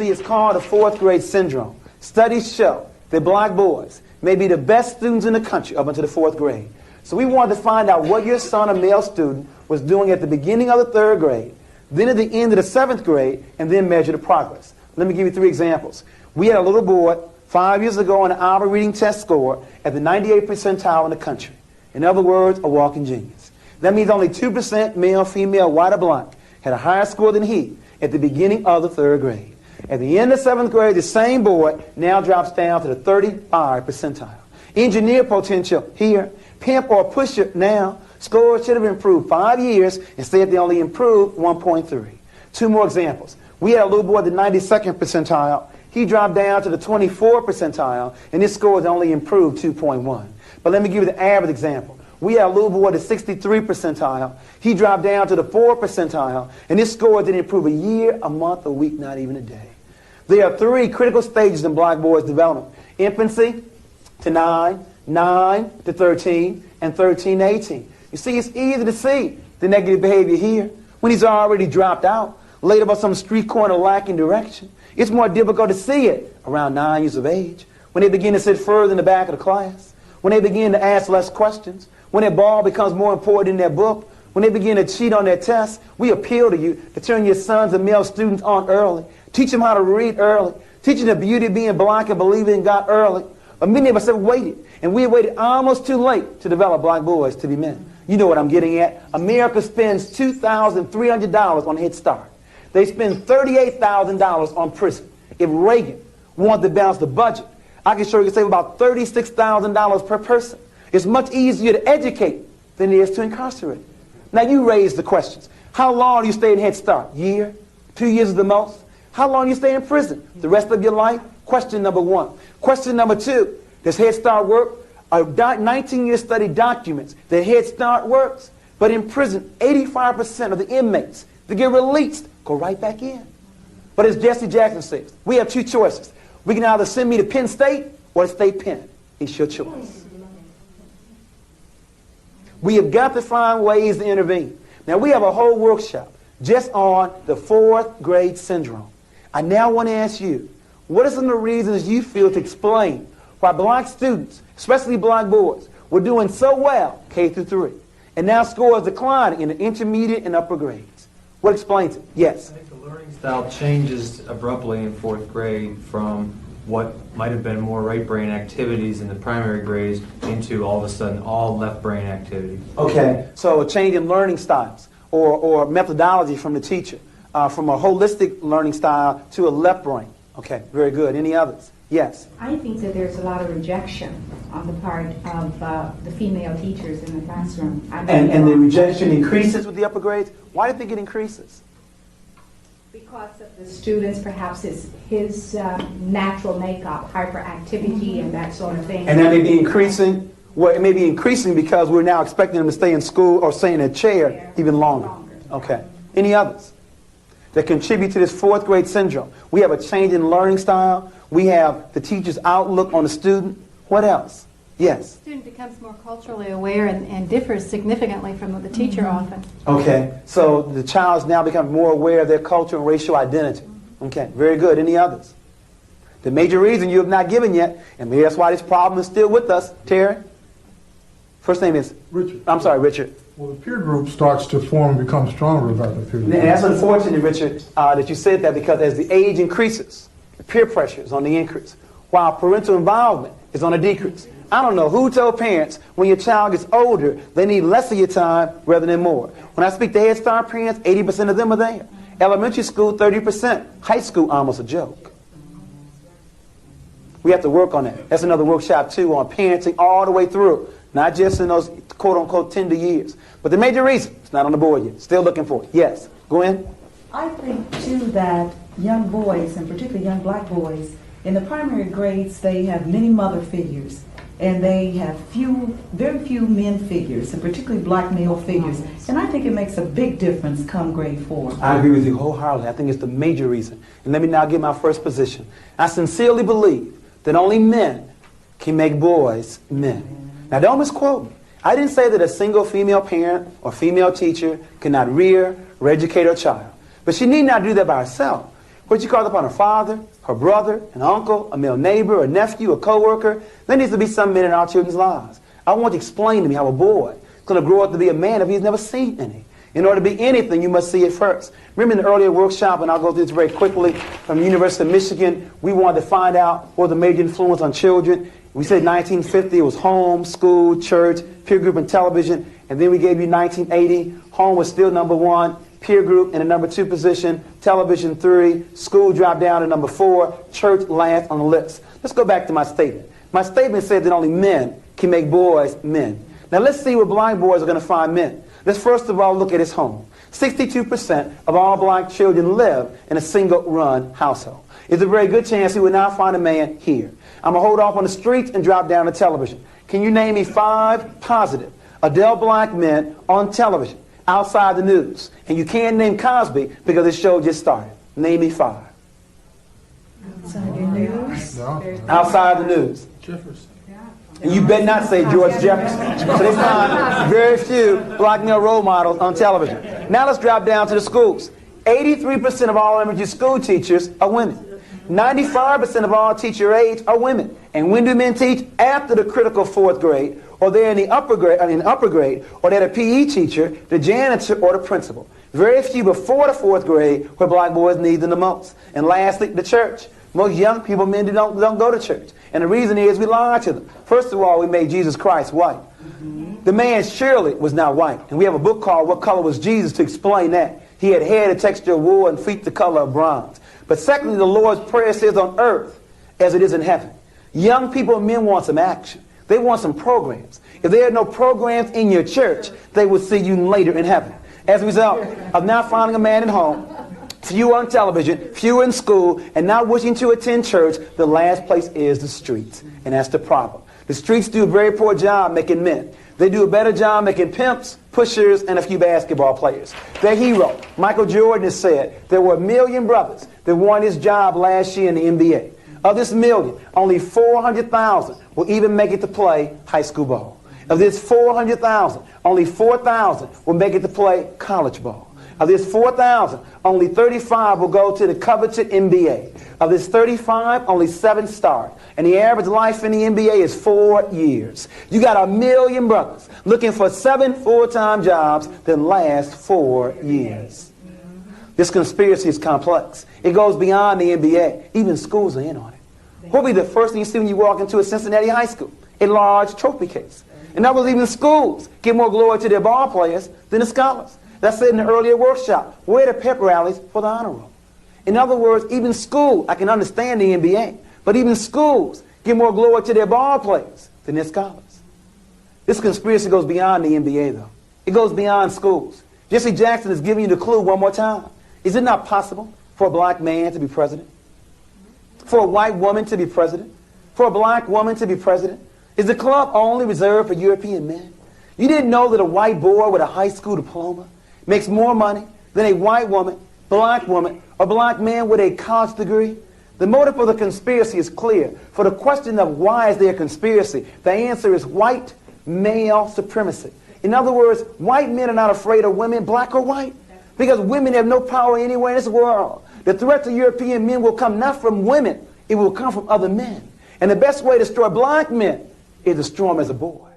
see, it's called the fourth grade syndrome. Studies show that black boys may be the best students in the country up until the fourth grade. So we wanted to find out what your son, a male student, was doing at the beginning of the third grade, then at the end of the seventh grade, and then measure the progress. Let me give you 3 examples. We had a little boy 5 years ago on the Alva reading test score at the 98th percentile in the country. In other words, a walking genius. That means only 2% male, female, white, or black had a higher score than he at the beginning of the third grade. At the end of 7th grade, the same boy now drops down to the 35th percentile. Engineer potential here, pimp or pusher now, scores should have improved 5 years, instead they only improved 1.3. 2 more examples. We had a little boy at the 92nd percentile. He dropped down to the 24th percentile, and his scores only improved 2.1. But let me give you the average example. We had a little boy at the 63rd percentile. He dropped down to the 4th percentile, and his score didn't improve a year, a month, a week, not even a day. There are 3 critical stages in black boys' development. Infancy to 9, 9 to 13, and 13 to 18. You see, it's easy to see the negative behavior here when he's already dropped out, laid up on some street corner lacking direction. It's more difficult to see it around 9 years of age, when they begin to sit further in the back of the class, when they begin to ask less questions, when their ball becomes more important than their book, when they begin to cheat on their tests. We appeal to you to turn your sons and male students on early. Teach them how to read early. Teach them the beauty of being black and believing in God early. But many of us have waited, and we have waited almost too late to develop black boys to be men. You know what I'm getting at. America spends $2,300 on Head Start. They spend $38,000 on prison. If Reagan wanted to balance the budget, I can show you save about $36,000 per person. It's much easier to educate than it is to incarcerate. Now you raise the questions. How long do you stay in Head Start? Year? 2 years is the most? How long do you stay in prison? The rest of your life? Question number 1. Question number 2. Does Head Start work? A 19-year study documents that Head Start works. But in prison, 85% of the inmates that get released go right back in. But as Jesse Jackson says, we have 2 choices. We can either send me to Penn State or to State Penn. It's your choice. We have got to find ways to intervene. Now, we have a whole workshop just on the fourth grade syndrome. I now want to ask you, what are some of the reasons you feel to explain why black students, especially black boys, were doing so well K through 3, and now scores declining in the intermediate and upper grades? What explains it? Yes? I think the learning style changes abruptly in 4th grade from what might have been more right brain activities in the primary grades into all of a sudden all left brain activity. Okay, so a change in learning styles or methodology from the teacher, from a holistic learning style to a left brain. Okay, very good. Any others? Yes? I think that there's a lot of rejection on the part of the female teachers in the classroom. And the rejection increases with the upper grades? Why do you think it increases? Because of the students, perhaps it's his natural makeup, hyperactivity and that sort of thing. And that may be increasing? Well, it may be increasing because we're now expecting them to stay in school or stay in a chair even longer. Okay. Any others that contribute to this fourth grade syndrome? We have a change in learning style. We have the teacher's outlook on the student. What else? Yes? The student becomes more culturally aware and differs significantly from the teacher often. Okay. So the child's now becoming more aware of their culture and racial identity. Okay. Very good. Any others? The major reason you have not given yet, and maybe that's why this problem is still with us, Terry. First name is? Richard. I'm sorry, Richard. Well, the peer group starts to form and become stronger about the peer group. And that's unfortunate, Richard, that you said that, because as the age increases, peer pressure is on the increase, while parental involvement is on a decrease. I don't know who told parents when your child gets older, they need less of your time rather than more. When I speak to Head Start parents, 80% of them are there. Elementary school, 30%. High school, almost a joke. We have to work on that. That's another workshop, too, on parenting all the way through. Not just in those quote-unquote tender years. But the major reason, it's not on the board yet. Still looking for it. Yes. Go in. I think, too, that young boys, and particularly young black boys, in the primary grades, they have many mother figures. And they have very few men figures, and particularly black male figures. And I think it makes a big difference come grade 4. I agree with you wholeheartedly. I think it's the major reason. And let me now give my first position. I sincerely believe that only men can make boys men. Now, don't misquote me. I didn't say that a single female parent or female teacher cannot rear or educate her child. But she need not do that by herself. What she calls upon her father, her brother, an uncle, a male neighbor, a nephew, a co-worker. There needs to be some men in our children's lives. I want you to explain to me how a boy is going to grow up to be a man if he's never seen any. In order to be anything, you must see it first. Remember in the earlier workshop, and I'll go through this very quickly, from the University of Michigan, we wanted to find out what the major influence on children. We said 1950 it was home, school, church, peer group, and television. And then we gave you 1980. Home was still number 1. Peer group in the number 2 position. Television 3. School dropped down to number 4. Church last on the list. Let's go back to my statement. My statement said that only men can make boys men. Now let's see where black boys are going to find men. Let's first of all look at his home. 62% of all black children live in a single-run household. It's a very good chance he will not find a man here. I'm going to hold off on the streets and drop down to television. Can you name me 5 positive adult black men on television outside the news? And you can't name Cosby because the show just started. Name me 5. Outside the news. No. Outside the news. Jefferson. And you better not say George Jefferson. So they find very few black male role models on television. Now let's drop down to the schools. 83% of all elementary school teachers are women. 95% of all teacher aides are women. And when do men teach? After the critical 4th grade, or they're in the upper grade, or they're the PE teacher, the janitor, or the principal. Very few before the 4th grade where black boys need them the most. And lastly, the church. Most young people, men, don't go to church. And the reason is we lie to them. First of all, we made Jesus Christ white. The man surely was not white. And we have a book called What Color Was Jesus to explain that. He had hair the texture of wool and feet the color of bronze. But secondly, the Lord's Prayer says on earth as it is in heaven. Young people and men want some action. They want some programs. If there are no programs in your church, they will see you later in heaven. As a result of not finding a man at home, few on television, few in school, and not wishing to attend church, the last place is the streets. And that's the problem. The streets do a very poor job making men. They do a better job making pimps, pushers, and a few basketball players. Their hero, Michael Jordan, has said there were 1 million brothers that won his job last year in the NBA. Of this 1 million, only 400,000 will even make it to play high school ball. Of this 400,000, only 4,000 will make it to play college ball. Of this 4,000, only 35 will go to the coveted NBA. Of this 35, only 7 start. And the average life in the NBA is 4 years. You got 1 million brothers looking for 7 full-time jobs that last 4 years. This conspiracy is complex. It goes beyond the NBA. Even schools are in on it. What will be the first thing you see when you walk into a Cincinnati high school? A large trophy case. In other words, even schools give more glory to their ball players than the scholars. That's said in the earlier workshop. Where are the pep rallies for the honor roll? In other words, even school, I can understand the NBA, but even schools give more glory to their ball players than their scholars. This conspiracy goes beyond the NBA, though. It goes beyond schools. Jesse Jackson is giving you the clue one more time. Is it not possible for a black man to be president? For a white woman to be president? For a black woman to be president? Is the club only reserved for European men? You didn't know that a white boy with a high school diploma makes more money than a white woman, or black man with a college degree? The motive for the conspiracy is clear. For the question of why is there a conspiracy, the answer is white male supremacy. In other words, white men are not afraid of women, black or white, because women have no power anywhere in this world. The threat to European men will come not from women, it will come from other men. And the best way to destroy black men is to destroy them as a boy.